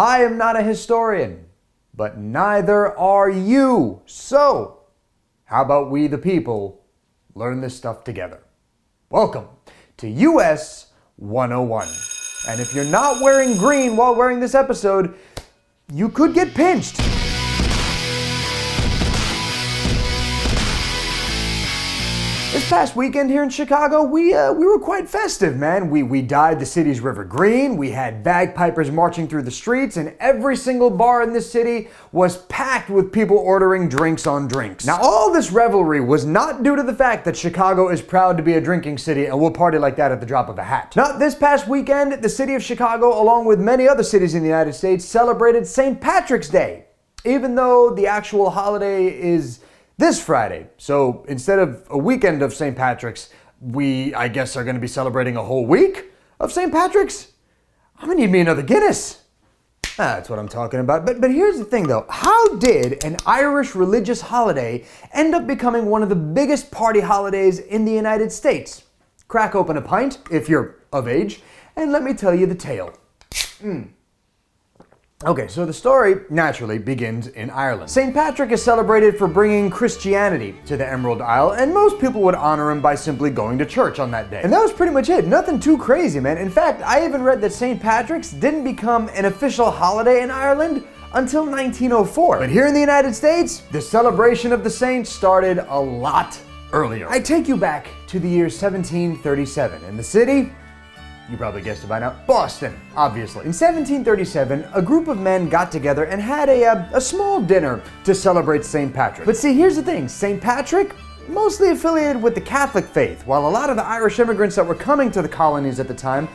I am not a historian, but neither are you. So, how about we the people learn this stuff together? Welcome to US 101. And if you're not wearing green while wearing this episode, you could get pinched. This past weekend here in Chicago, we were quite festive, man. We dyed the city's river green, we had bagpipers marching through the streets, and every single bar in this city was packed with people ordering drinks on drinks. Now, all this revelry was not due to the fact that Chicago is proud to be a drinking city and will party like that at the drop of a hat. Now, this past weekend, the city of Chicago, along with many other cities in the United States, celebrated St. Patrick's Day, even though the actual holiday is this Friday. So instead of a weekend of St. Patrick's, we, I guess, are going to be celebrating a whole week of St. Patrick's? I'm going to need me another Guinness. That's what I'm talking about. But here's the thing, though. How did an Irish religious holiday end up becoming one of the biggest party holidays in the United States? Crack open a pint, if you're of age, and let me tell you the tale. Okay, so the story naturally begins in Ireland. St. Patrick is celebrated for bringing Christianity to the Emerald Isle, and most people would honor him by simply going to church on that day. And that was pretty much it. Nothing too crazy, man. In fact, I even read that St. Patrick's didn't become an official holiday in Ireland until 1904. But here in the United States, the celebration of the saints started a lot earlier. I take you back to the year 1737, and the city, you probably guessed it by now, Boston, obviously. In 1737, a group of men got together and had a small dinner to celebrate St. Patrick. But see, here's the thing, St. Patrick, mostly affiliated with the Catholic faith, while a lot of the Irish immigrants that were coming to the colonies at the time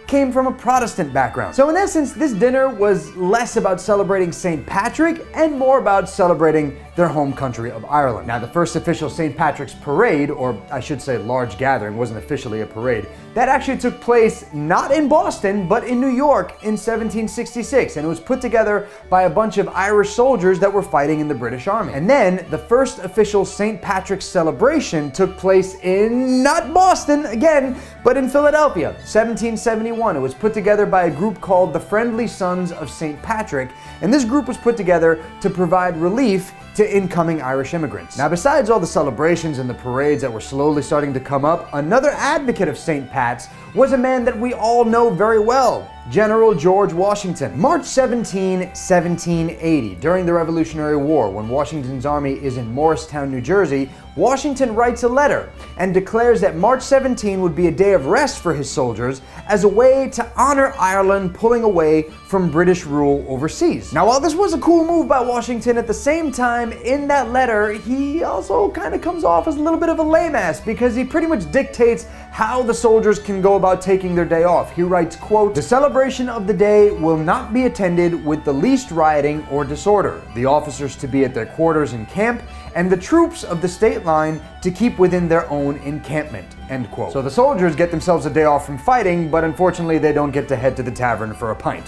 came from a Protestant background. So in essence, this dinner was less about celebrating St. Patrick and more about celebrating their home country of Ireland. Now, the first official St. Patrick's parade, or I should say large gathering, wasn't officially a parade, that actually took place not in Boston, but in New York in 1766, and it was put together by a bunch of Irish soldiers that were fighting in the British Army. And then the first official St. Patrick's celebration took place in, not Boston again, but in Philadelphia, 1771. It was put together by a group called the Friendly Sons of St. Patrick, and this group was put together to provide relief to incoming Irish immigrants. Now, besides all the celebrations and the parades that were slowly starting to come up, another advocate of St. Pat's was a man that we all know very well, General George Washington. March 17, 1780, during the Revolutionary War, when Washington's army is in Morristown, New Jersey, Washington writes a letter and declares that March 17 would be a day of rest for his soldiers as a way to honor Ireland pulling away from British rule overseas. Now, while this was a cool move by Washington, at the same time, in that letter, he also kind of comes off as a little bit of a lame ass because he pretty much dictates how the soldiers can go about taking their day off. He writes, quote, "The celebration of the day will not be attended with the least rioting or disorder. The officers to be at their quarters in camp, and the troops of the state line to keep within their own encampment," end quote. So the soldiers get themselves a day off from fighting, but unfortunately they don't get to head to the tavern for a pint.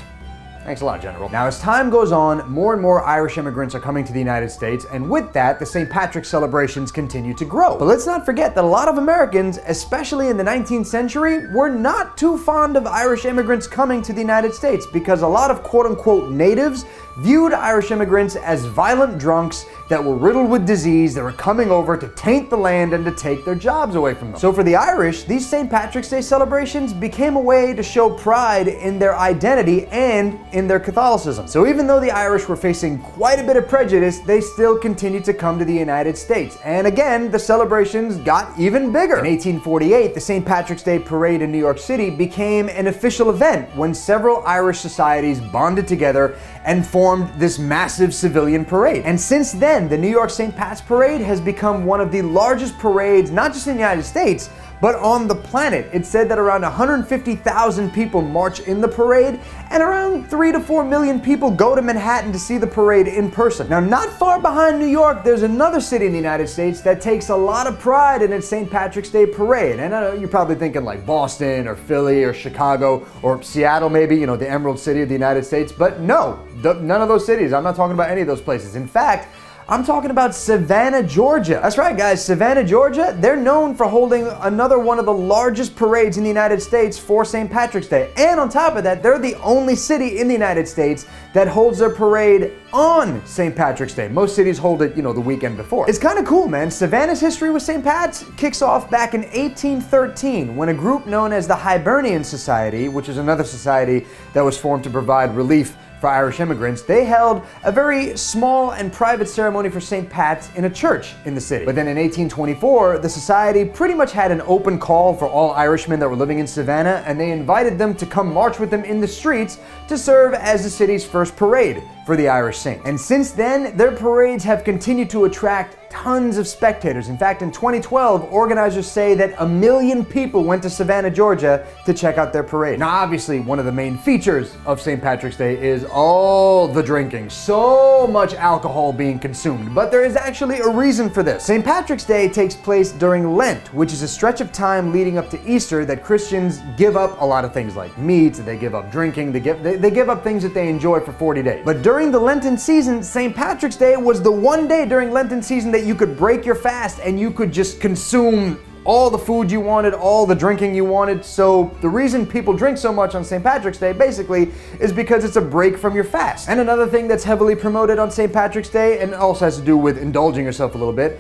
Thanks a lot, General. Now, as time goes on, more and more Irish immigrants are coming to the United States, and with that, the St. Patrick's celebrations continue to grow. But let's not forget that a lot of Americans, especially in the 19th century, were not too fond of Irish immigrants coming to the United States because a lot of quote-unquote natives viewed Irish immigrants as violent drunks that were riddled with disease that were coming over to taint the land and to take their jobs away from them. So for the Irish, these St. Patrick's Day celebrations became a way to show pride in their identity and in their Catholicism. So even though the Irish were facing quite a bit of prejudice, they still continued to come to the United States. And again, the celebrations got even bigger. In 1848, the St. Patrick's Day Parade in New York City became an official event when several Irish societies bonded together and formed this massive civilian parade. And since then, the New York St. Pat's Parade has become one of the largest parades, not just in the United States, but on the planet. It's said that around 150,000 people march in the parade, and around 3 to 4 million people go to Manhattan to see the parade in person. Now, not far behind New York, there's another city in the United States that takes a lot of pride in its St. Patrick's Day Parade. And I know you're probably thinking like Boston or Philly or Chicago or Seattle maybe, you know, the Emerald City of the United States, but no, none of those cities. I'm not talking about any of those places. In fact, I'm talking about Savannah, Georgia. That's right, guys, Savannah, Georgia, they're known for holding another one of the largest parades in the United States for St. Patrick's Day. And on top of that, they're the only city in the United States that holds their parade on St. Patrick's Day. Most cities hold it, the weekend before. It's kind of cool, man. Savannah's history with St. Pat's kicks off back in 1813 when a group known as the Hibernian Society, which is another society that was formed to provide relief for Irish immigrants, they held a very small and private ceremony for St. Pat's in a church in the city. But then in 1824, the society pretty much had an open call for all Irishmen that were living in Savannah, and they invited them to come march with them in the streets to serve as the city's first parade for the Irish Saint. And since then, their parades have continued to attract tons of spectators. In fact, in 2012, organizers say that 1 million people went to Savannah, Georgia to check out their parade. Now, obviously, one of the main features of St. Patrick's Day is all the drinking. So much alcohol being consumed, but there is actually a reason for this. St. Patrick's Day takes place during Lent, which is a stretch of time leading up to Easter that Christians give up a lot of things like meat, they give up drinking, they give up things that they enjoy for 40 days. But during the Lenten season, St. Patrick's Day was the one day during Lenten season that you could break your fast and you could just consume all the food you wanted, all the drinking you wanted. So the reason people drink so much on St. Patrick's Day basically is because it's a break from your fast. And another thing that's heavily promoted on St. Patrick's Day, and also has to do with indulging yourself a little bit,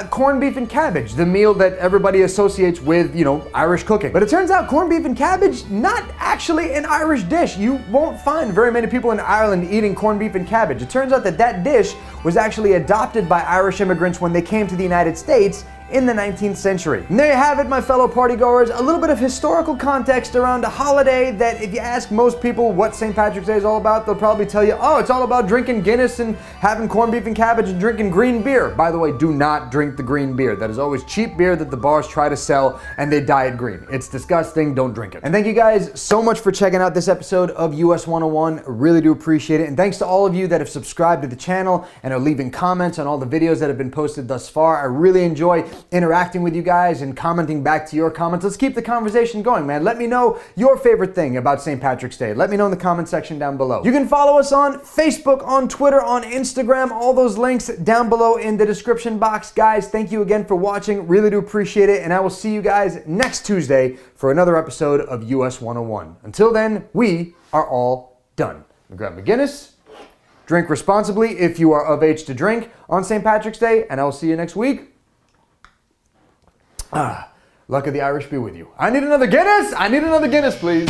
corned beef and cabbage, the meal that everybody associates with, Irish cooking. But it turns out corned beef and cabbage, not actually an Irish dish. You won't find very many people in Ireland eating corned beef and cabbage. It turns out that that dish was actually adopted by Irish immigrants when they came to the United States in the 19th century. And there you have it, my fellow partygoers, a little bit of historical context around a holiday that if you ask most people what St. Patrick's Day is all about, they'll probably tell you, oh, it's all about drinking Guinness and having corned beef and cabbage and drinking green beer. By the way, do not drink the green beer. That is always cheap beer that the bars try to sell and they dye it green. It's disgusting, don't drink it. And thank you guys so much for checking out this episode of US 101. Really do appreciate it. And thanks to all of you that have subscribed to the channel and are leaving comments on all the videos that have been posted thus far. I really enjoy interacting with you guys and commenting back to your comments. Let's keep the conversation going, man. Let me know your favorite thing about St. Patrick's Day. Let me know in the comment section down below. You can follow us on Facebook, on Twitter, on Instagram, all those links down below in the description box. Guys, thank you again for watching. Really do appreciate it, and I will see you guys next Tuesday for another episode of US 101. Until then, we are all done. Grab a Guinness, drink responsibly if you are of age to drink on St. Patrick's Day, and I will see you next week. Luck of the Irish be with you. I need another Guinness! I need another Guinness, please.